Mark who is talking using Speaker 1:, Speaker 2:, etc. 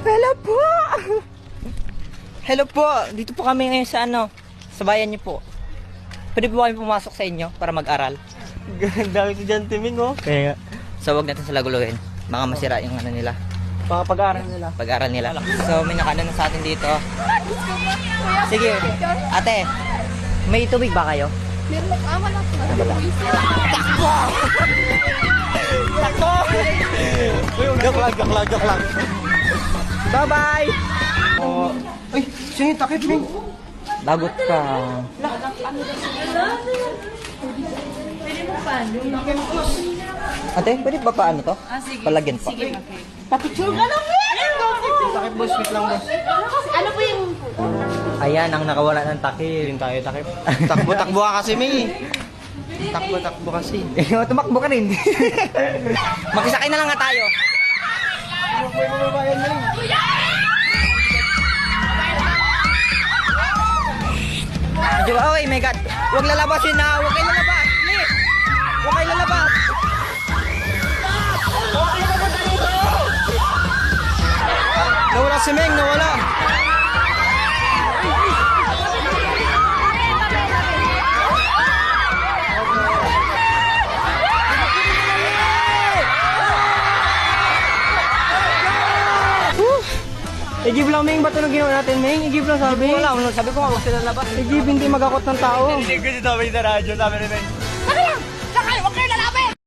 Speaker 1: Hello po! Hello po! Dito po kami ngayon sa sa bayan niyo po. Pwede po kami pumasok sa inyo para mag-aral.
Speaker 2: Ganda ito dyan, Timing, oh.
Speaker 1: Kaya nga. So wag natin sila guluhin. Baka masira yung nila.
Speaker 2: Baka pag-aaral nila.
Speaker 1: Pag-aral nila. So may nakano na sa atin dito. Sige. Ate, may tubig ba kayo?
Speaker 3: Meron pa, wala po.
Speaker 1: Takbo!
Speaker 2: Joke lang.
Speaker 1: Bye-bye!
Speaker 2: Oh. Ay, sino yung takip, Ming?
Speaker 1: Bagot ka.
Speaker 3: Pwede mo pa.
Speaker 1: Ate, pwede ba paano to?
Speaker 3: Sige.
Speaker 1: Palagyan pa.
Speaker 3: Sige, okay.
Speaker 1: Papicture ka lang
Speaker 2: Takip, boss. Wait lang, boss.
Speaker 3: Ano po yung...
Speaker 1: Ayan ang nakawala ng takip.
Speaker 2: Hindi tayo takip. Takbo ka kasi, Ming. Takbo kasi.
Speaker 1: Tumakbo ka rin. Makisakay na lang nga tayo.
Speaker 2: May bababayan, Ming.
Speaker 1: Medyo, oh my God. Huwag lalabasin na. Huwag kayo lalabas. Please. Huwag kayo lalabas.
Speaker 2: Nawala si Ming, nawala. I-give lang, Ming. Ba't ano ginawa natin, Ming? I-give lang, sabi.
Speaker 1: Wala. Sabi ko nga, huwag sila lalabas.
Speaker 2: I-give, hindi magakot ng tao.
Speaker 1: Hindi ko si Tommy sa radyo. Sabi ni Ben.